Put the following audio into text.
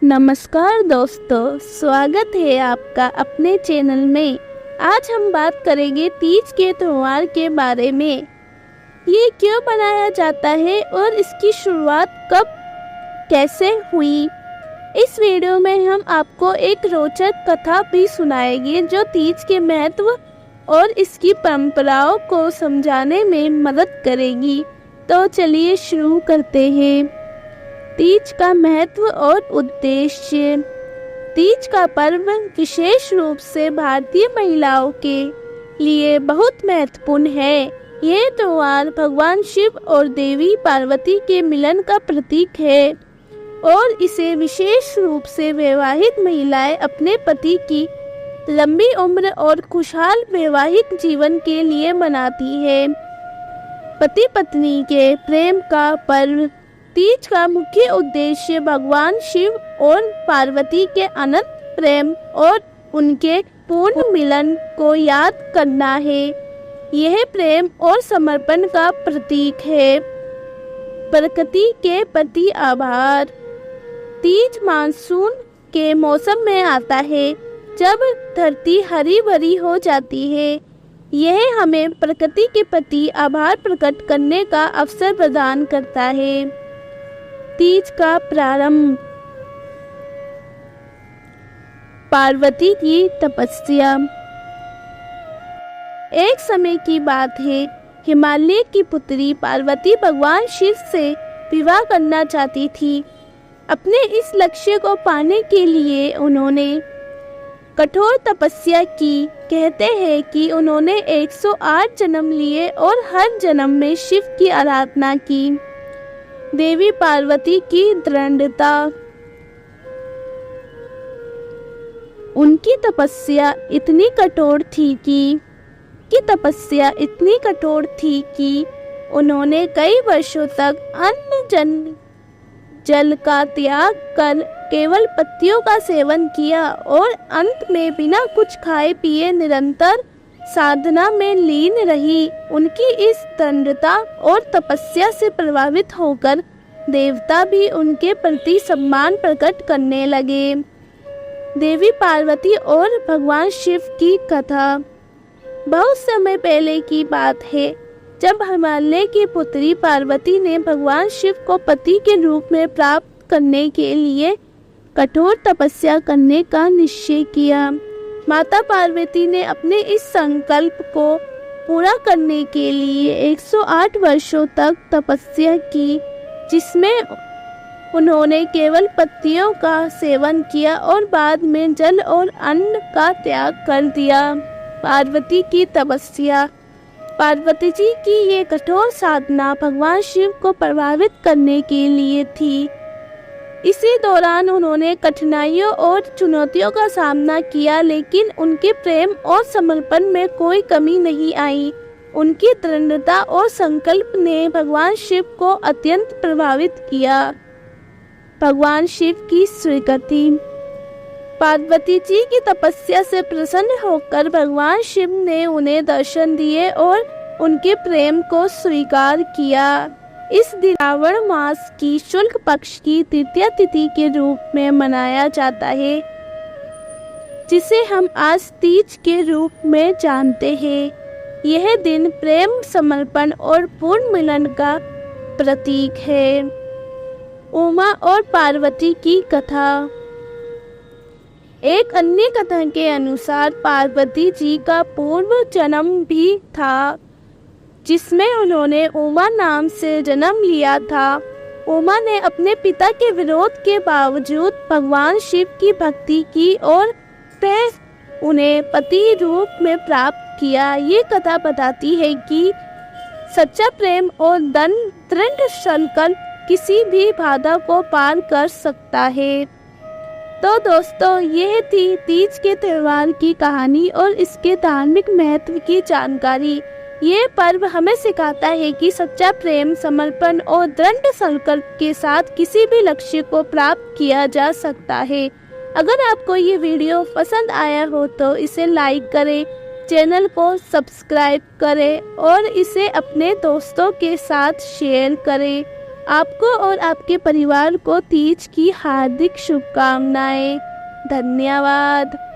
नमस्कार दोस्तों, स्वागत है आपका अपने चैनल में। आज हम बात करेंगे तीज के त्योहार के बारे में। ये क्यों मनाया जाता है और इसकी शुरुआत कब कैसे हुई। इस वीडियो में हम आपको एक रोचक कथा भी सुनाएंगे जो तीज के महत्व और इसकी परंपराओं को समझाने में मदद करेगी। तो चलिए शुरू करते हैं। तीज का महत्व और उद्देश्य। तीज का पर्व विशेष रूप से भारतीय महिलाओं के लिए बहुत महत्वपूर्ण है। यह त्योहार भगवान शिव और देवी पार्वती के मिलन का प्रतीक है और इसे विशेष रूप से वैवाहिक महिलाएं अपने पति की लंबी उम्र और खुशहाल वैवाहिक जीवन के लिए मनाती है। पति पत्नी के प्रेम का पर्व। तीज का मुख्य उद्देश्य भगवान शिव और पार्वती के अनंत प्रेम और उनके पूर्ण मिलन को याद करना है। यह प्रेम और समर्पण का प्रतीक है। प्रकृति के प्रति आभार। तीज मानसून के मौसम में आता है जब धरती हरी भरी हो जाती है। यह हमें प्रकृति के प्रति आभार प्रकट करने का अवसर प्रदान करता है। तीज का प्रारंभ। पार्वती की तपस्या। एक समय की बात है, हिमालय की पुत्री पार्वती भगवान शिव से विवाह करना चाहती थी। अपने इस लक्ष्य को पाने के लिए उन्होंने कठोर तपस्या की। कहते हैं कि उन्होंने 108 जन्म लिए और हर जन्म में शिव की आराधना की। देवी पार्वती की दृढ़ता। उनकी तपस्या इतनी कठोर थी कि उन्होंने कई वर्षों तक अन्न जल का त्याग कर केवल पत्तियों का सेवन किया और अंत में बिना कुछ खाए पिए निरंतर साधना में लीन रही। उनकी इस दृढ़ता और तपस्या से प्रभावित होकर देवता भी उनके प्रति सम्मान प्रकट करने लगे। देवी पार्वती और भगवान शिव की कथा। बहुत समय पहले की बात है जब हिमालय की पुत्री पार्वती ने भगवान शिव को पति के रूप में प्राप्त करने के लिए कठोर तपस्या करने का निश्चय किया। माता पार्वती ने अपने इस संकल्प को पूरा करने के लिए 108 वर्षों तक तपस्या की, जिसमें उन्होंने केवल पत्तियों का सेवन किया और बाद में जल और अन्न का त्याग कर दिया। पार्वती की तपस्या। पार्वती जी की ये कठोर साधना भगवान शिव को प्रभावित करने के लिए थी। इसी दौरान उन्होंने कठिनाइयों और चुनौतियों का सामना किया, लेकिन उनके प्रेम और समर्पण में कोई कमी नहीं आई। उनकी दृढ़ता और संकल्प ने भगवान शिव को अत्यंत प्रभावित किया। भगवान शिव की स्वीकृति। पार्वती जी की तपस्या से प्रसन्न होकर भगवान शिव ने उन्हें दर्शन दिए और उनके प्रेम को स्वीकार किया। इस दिन श्रावण मास की शुक्ल पक्ष की तृतीया तिथि के रूप में मनाया जाता है, जिसे हम आज तीज के रूप में जानते हैं। यह दिन प्रेम, समर्पण और पूर्ण मिलन का प्रतीक है। उमा और पार्वती की कथा। एक अन्य कथा के अनुसार पार्वती जी का पूर्व जन्म भी था, जिसमें उन्होंने उमा नाम से जन्म लिया था। उमा ने अपने पिता के विरोध के बावजूद भगवान शिव की भक्ति की और फिर उन्हें पति रूप में प्राप्त किया। ये कथा बताती है कि सच्चा प्रेम और दृढ़ संकल्प किसी भी बाधा को पार कर सकता है। तो दोस्तों, यह थी तीज के त्योहार की कहानी और इसके धार्मिक महत्व की जानकारी। ये पर्व हमें सिखाता है कि सच्चा प्रेम, समर्पण और दृढ़ संकल्प के साथ किसी भी लक्ष्य को प्राप्त किया जा सकता है। अगर आपको ये वीडियो पसंद आया हो तो इसे लाइक करें, चैनल को सब्सक्राइब करें और इसे अपने दोस्तों के साथ शेयर करें। आपको और आपके परिवार को तीज की हार्दिक शुभकामनाएं। धन्यवाद।